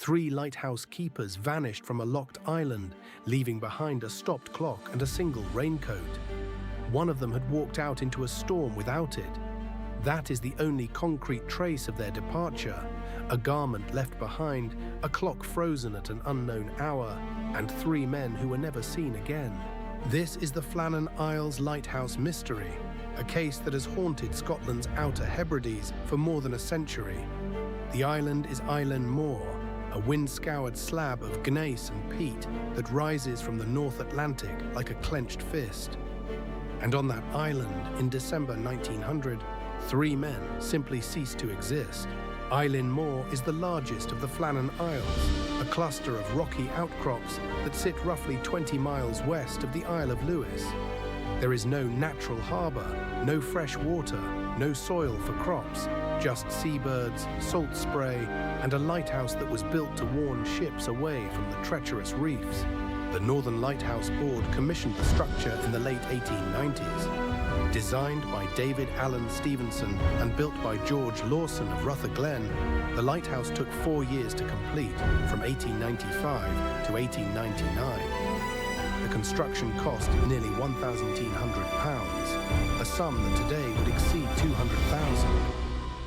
3 lighthouse keepers vanished from a locked island, leaving behind a stopped clock and a single raincoat. One of them had walked out into a storm without it. That is the only concrete trace of their departure: a garment left behind, a clock frozen at an unknown hour, and 3 men who were never seen again. This is the Flannan Isles lighthouse mystery, a case that has haunted Scotland's Outer Hebrides for more than a century. The island is Island Moor, a wind-scoured slab of gneiss and peat that rises from the North Atlantic like a clenched fist. And on that island, in December 1900, 3 men simply ceased to exist. Island Moor is the largest of the Flannan Isles, a cluster of rocky outcrops that sit roughly 20 miles west of the Isle of Lewis. There is no natural harbour, no fresh water, no soil for crops, just seabirds, salt spray, and a lighthouse that was built to warn ships away from the treacherous reefs. The Northern Lighthouse Board commissioned the structure in the late 1890s. Designed by David Allen Stevenson and built by George Lawson of Rutherglen, the lighthouse took 4 years to complete, from 1895 to 1899. The construction cost nearly £1,700, a sum that today would exceed £200,000.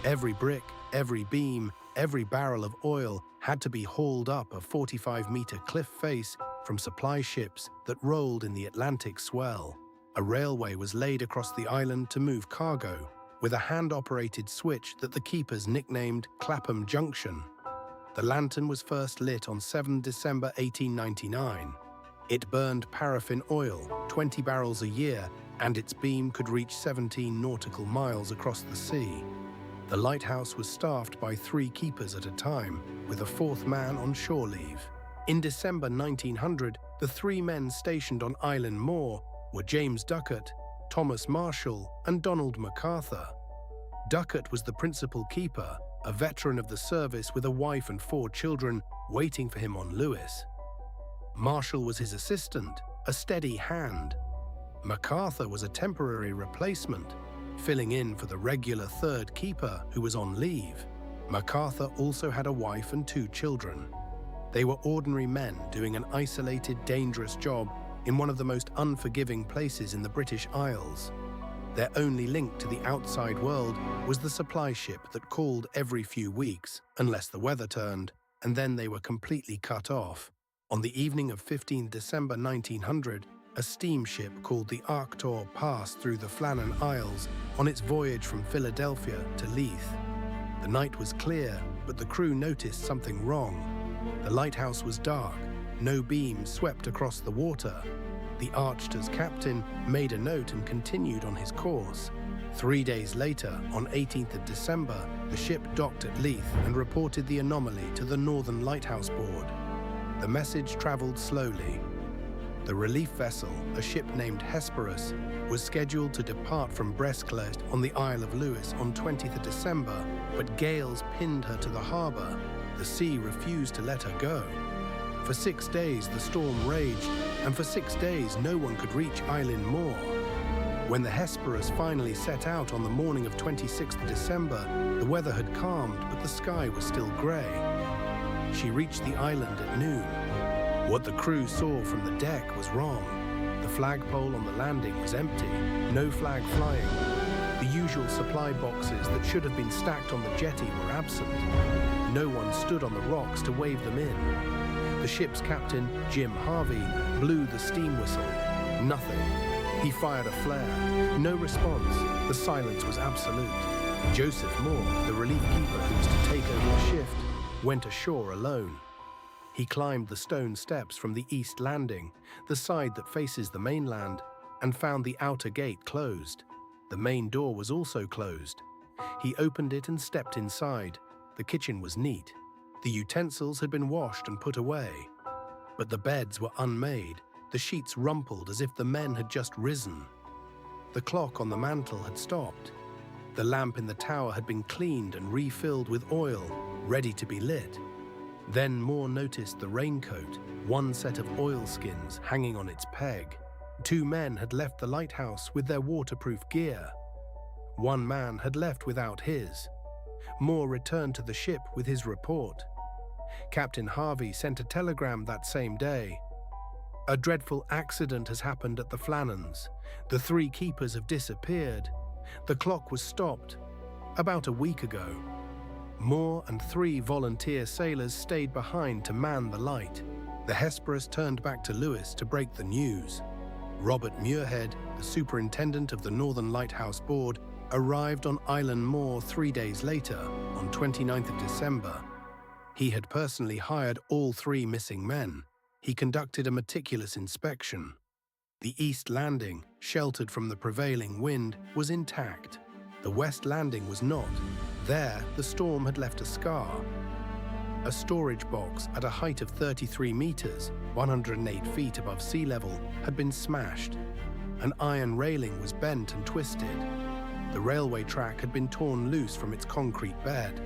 Every brick, every beam, every barrel of oil had to be hauled up a 45-meter cliff face from supply ships that rolled in the Atlantic swell. A railway was laid across the island to move cargo, with a hand-operated switch that the keepers nicknamed Clapham Junction. The lantern was first lit on 7 December 1899. It burned paraffin oil, 20 barrels a year, and its beam could reach 17 nautical miles across the sea. The lighthouse was staffed by 3 keepers at a time, with a 4th man on shore leave. In December 1900, the 3 men stationed on Island Moor were James Duckett, Thomas Marshall, and Donald MacArthur. Duckett was the principal keeper, a veteran of the service with a wife and 4 children waiting for him on Lewis. Marshall was his assistant, a steady hand. MacArthur was a temporary replacement, filling in for the regular 3rd keeper who was on leave. MacArthur also had a wife and 2 children. They were ordinary men doing an isolated, dangerous job in one of the most unforgiving places in the British Isles. Their only link to the outside world was the supply ship that called every few weeks, unless the weather turned, and then they were completely cut off. On the evening of 15 December 1900, a steamship called the Arctur passed through the Flannan Isles on its voyage from Philadelphia to Leith. The night was clear, but the crew noticed something wrong. The lighthouse was dark. No beams swept across the water. The Arctur's captain made a note and continued on his course. 3 days later, on 18th of December, the ship docked at Leith and reported the anomaly to the Northern Lighthouse Board. The message traveled slowly. The relief vessel, a ship named Hesperus, was scheduled to depart from Brest on the Isle of Lewis on 20th of December, but gales pinned her to the harbour. The sea refused to let her go. For 6 days the storm raged, and for 6 days no one could reach Island Moor. When the Hesperus finally set out on the morning of 26th December, the weather had calmed, but the sky was still grey. She reached the island at noon. What the crew saw from the deck was wrong. The flagpole on the landing was empty, no flag flying. The usual supply boxes that should have been stacked on the jetty were absent. No one stood on the rocks to wave them in. The ship's captain, Jim Harvey, blew the steam whistle. Nothing. He fired a flare. No response. The silence was absolute. Joseph Moore, the relief keeper who was to take over the shift, went ashore alone. He climbed the stone steps from the east landing, the side that faces the mainland, and found the outer gate closed. The main door was also closed. He opened it and stepped inside. The kitchen was neat. The utensils had been washed and put away. But the beds were unmade, the sheets rumpled as if the men had just risen. The clock on the mantel had stopped. The lamp in the tower had been cleaned and refilled with oil, ready to be lit. Then Moore noticed the raincoat, 1 set of oilskins hanging on its peg. 2 men had left the lighthouse with their waterproof gear. 1 man had left without his. Moore returned to the ship with his report. Captain Harvey sent a telegram that same day. "A dreadful accident has happened at the Flannans. The 3 keepers have disappeared. The clock was stopped about a week ago." Moore and 3 volunteer sailors stayed behind to man the light. The Hesperus turned back to Lewis to break the news. Robert Muirhead, the superintendent of the Northern Lighthouse Board, arrived on Island Moor 3 days later, on 29th of December. He had personally hired all 3 missing men. He conducted a meticulous inspection. The east landing, sheltered from the prevailing wind, was intact. The west landing was not. There, the storm had left a scar. A storage box at a height of 33 meters, 108 feet above sea level, had been smashed. An iron railing was bent and twisted. The railway track had been torn loose from its concrete bed.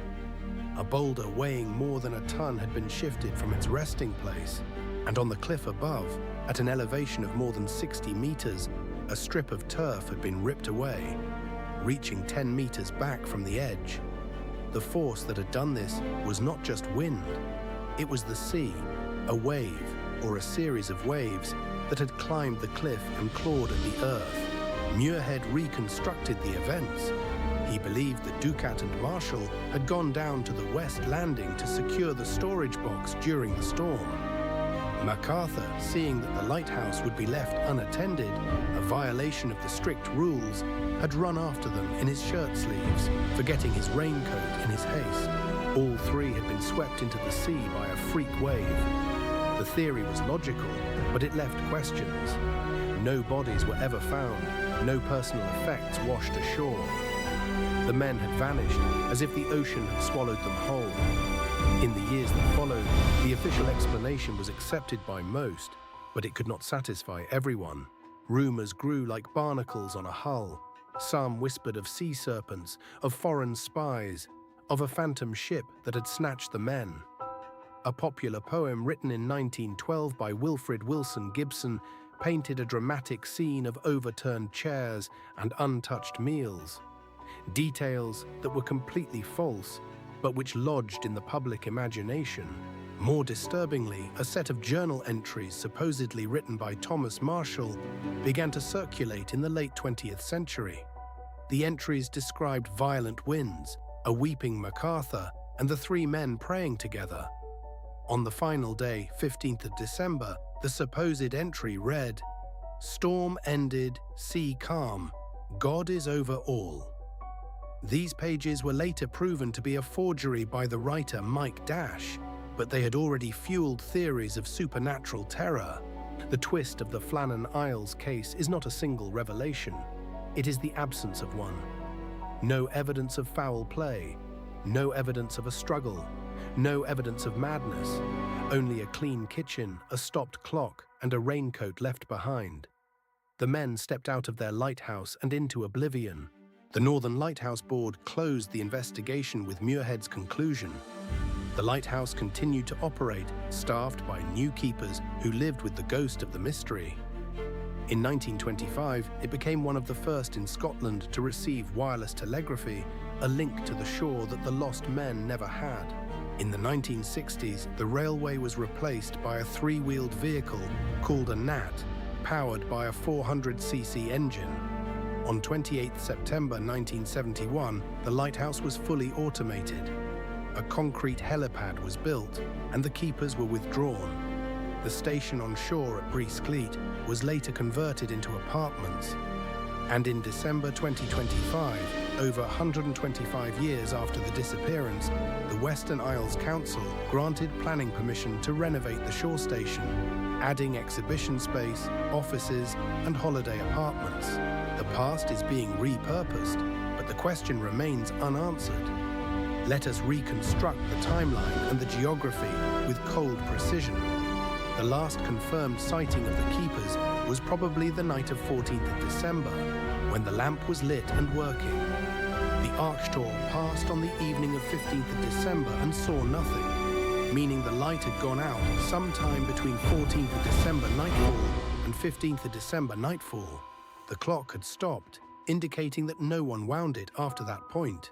A boulder weighing more than a ton had been shifted from its resting place, and on the cliff above, at an elevation of more than 60 meters, a strip of turf had been ripped away, reaching 10 meters back from the edge. The force that had done this was not just wind. It was the sea, a wave, or a series of waves, that had climbed the cliff and clawed at the earth. Muirhead reconstructed the events. He believed that Ducat and Marshall had gone down to the west landing to secure the storage box during the storm. MacArthur, seeing that the lighthouse would be left unattended, a violation of the strict rules, had run after them in his shirt sleeves, forgetting his raincoat in his haste. All 3 had been swept into the sea by a freak wave. The theory was logical, but it left questions. No bodies were ever found, no personal effects washed ashore. The men had vanished, as if the ocean had swallowed them whole. In the years that followed, the official explanation was accepted by most, but it could not satisfy everyone. Rumors grew like barnacles on a hull. Some whispered of sea serpents, of foreign spies, of a phantom ship that had snatched the men. A popular poem written in 1912 by Wilfred Wilson Gibson painted a dramatic scene of overturned chairs and untouched meals. Details that were completely false, but which lodged in the public imagination. More disturbingly, a set of journal entries supposedly written by Thomas Marshall began to circulate in the late 20th century. The entries described violent winds, a weeping MacArthur, and the 3 men praying together. On the final day, 15th of December, the supposed entry read, "Storm ended, sea calm, God is over all." These pages were later proven to be a forgery by the writer Mike Dash, but they had already fueled theories of supernatural terror. The twist of the Flannan Isles case is not a single revelation. It is the absence of one. No evidence of foul play, no evidence of a struggle, no evidence of madness, only a clean kitchen, a stopped clock, and a raincoat left behind. The men stepped out of their lighthouse and into oblivion. The Northern Lighthouse Board closed the investigation with Muirhead's conclusion. The lighthouse continued to operate, staffed by new keepers who lived with the ghost of the mystery. In 1925, it became one of the first in Scotland to receive wireless telegraphy, a link to the shore that the lost men never had. In the 1960s, the railway was replaced by a 3-wheeled vehicle called a Gnat, powered by a 400cc engine. On 28 September 1971, the lighthouse was fully automated. A concrete helipad was built, and the keepers were withdrawn. The station on shore at Briescleet was later converted into apartments. And in December 2025, over 125 years after the disappearance, the Western Isles Council granted planning permission to renovate the shore station, adding exhibition space, offices, and holiday apartments. The past is being repurposed, but the question remains unanswered. Let us reconstruct the timeline and the geography with cold precision. The last confirmed sighting of the keepers was probably the night of 14th of December, when the lamp was lit and working. The Archtor passed on the evening of 15th of December and saw nothing, meaning the light had gone out sometime between 14th of December nightfall and 15th of December nightfall. The clock had stopped, indicating that no one wound it after that point.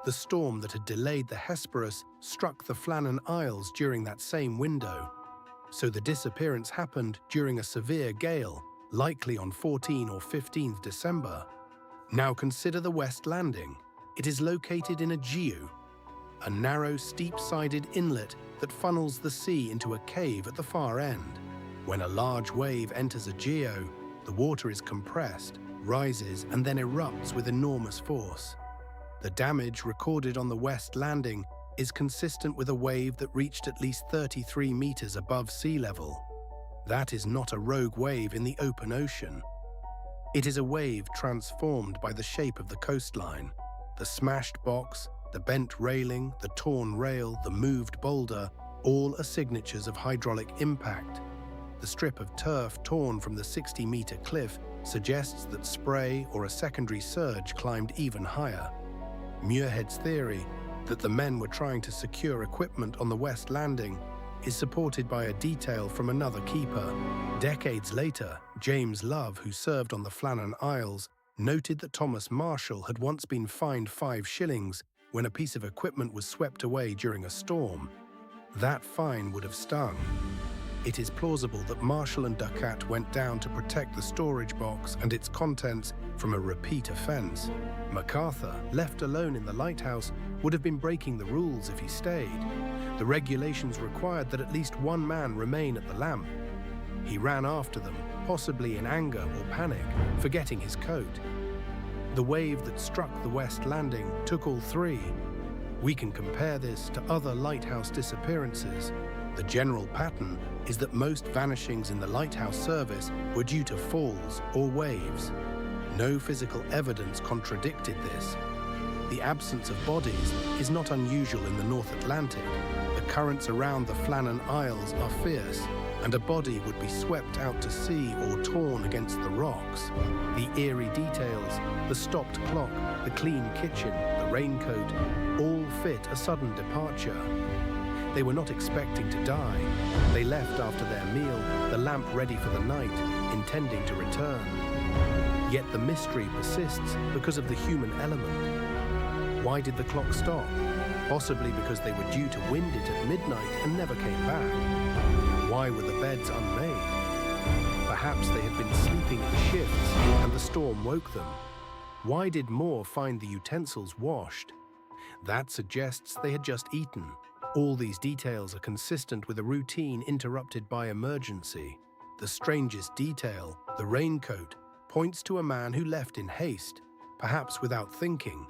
The storm that had delayed the Hesperus struck the Flannan Isles during that same window, so the disappearance happened during a severe gale, likely on 14 or 15 December. Now consider the West Landing. It is located in a geo, a narrow, steep-sided inlet that funnels the sea into a cave at the far end. When a large wave enters a geo, the water is compressed, rises, and then erupts with enormous force. The damage recorded on the West Landing is consistent with a wave that reached at least 33 meters above sea level. That is not a rogue wave in the open ocean. It is a wave transformed by the shape of the coastline. The smashed box, the bent railing, the torn rail, the moved boulder, all are signatures of hydraulic impact. The strip of turf torn from the 60-meter cliff suggests that spray or a secondary surge climbed even higher. Muirhead's theory that the men were trying to secure equipment on the West Landing is supported by a detail from another keeper. Decades later, James Love, who served on the Flannan Isles, noted that Thomas Marshall had once been fined 5 shillings when a piece of equipment was swept away during a storm. That fine would have stung. It is plausible that Marshall and Ducat went down to protect the storage box and its contents from a repeat offense. MacArthur, left alone in the lighthouse, would have been breaking the rules if he stayed. The regulations required that at least one man remain at the lamp. He ran after them, possibly in anger or panic, forgetting his coat. The wave that struck the West Landing took all 3. We can compare this to other lighthouse disappearances. The general pattern is that most vanishings in the lighthouse service were due to falls or waves. No physical evidence contradicted this. The absence of bodies is not unusual in the North Atlantic. The currents around the Flannan Isles are fierce, and a body would be swept out to sea or torn against the rocks. The eerie details, the stopped clock, the clean kitchen, the raincoat, all fit a sudden departure. They were not expecting to die. They left after their meal, the lamp ready for the night, intending to return. Yet the mystery persists because of the human element. Why did the clock stop? Possibly because they were due to wind it at midnight and never came back. Why were the beds unmade? Perhaps they had been sleeping in shifts and the storm woke them. Why did Moore find the utensils washed? That suggests they had just eaten. All these details are consistent with a routine interrupted by emergency. The strangest detail, the raincoat, points to a man who left in haste, perhaps without thinking.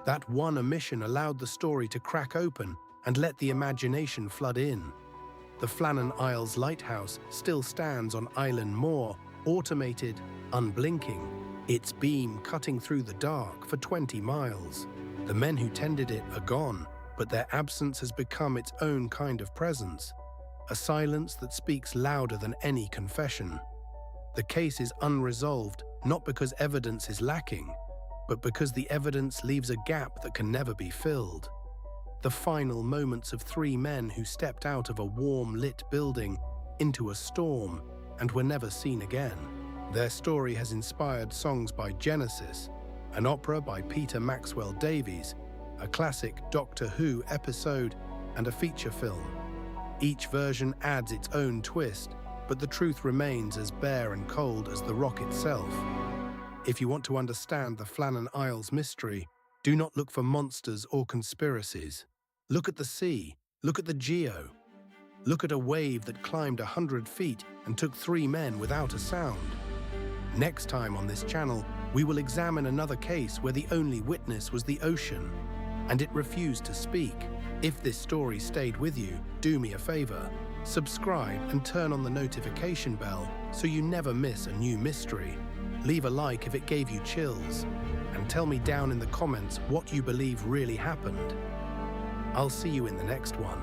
That one omission allowed the story to crack open and let the imagination flood in. The Flannan Isles lighthouse still stands on Island Moor, automated, unblinking, its beam cutting through the dark for 20 miles. The men who tended it are gone, but their absence has become its own kind of presence, a silence that speaks louder than any confession. The case is unresolved, not because evidence is lacking, but because the evidence leaves a gap that can never be filled. The final moments of 3 men who stepped out of a warm lit building into a storm and were never seen again. Their story has inspired songs by Genesis, an opera by Peter Maxwell Davies, a classic Doctor Who episode, and a feature film. Each version adds its own twist, but the truth remains as bare and cold as the rock itself. If you want to understand the Flannan Isles mystery, do not look for monsters or conspiracies. Look at the sea, look at the geo. Look at a wave that climbed 100 feet and took 3 men without a sound. Next time on this channel, we will examine another case where the only witness was the ocean, and it refused to speak. If this story stayed with you, do me a favor. Subscribe and turn on the notification bell so you never miss a new mystery. Leave a like if it gave you chills, and tell me down in the comments what you believe really happened. I'll see you in the next one.